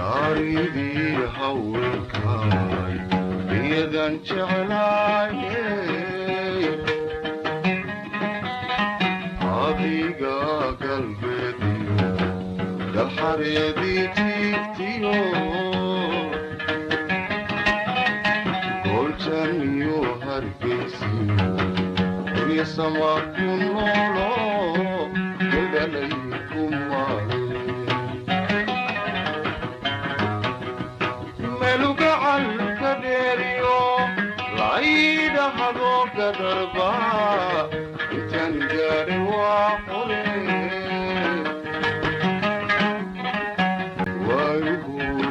gaaridii haweenkaay iyadan jeclaaye adiga galbeediyo galxareedii tiigtiyo goljaniyo hargeysiyo uryasama ku noolo gedalay ku maale لعيدة حضوك دربا تنجري وحولي ويقول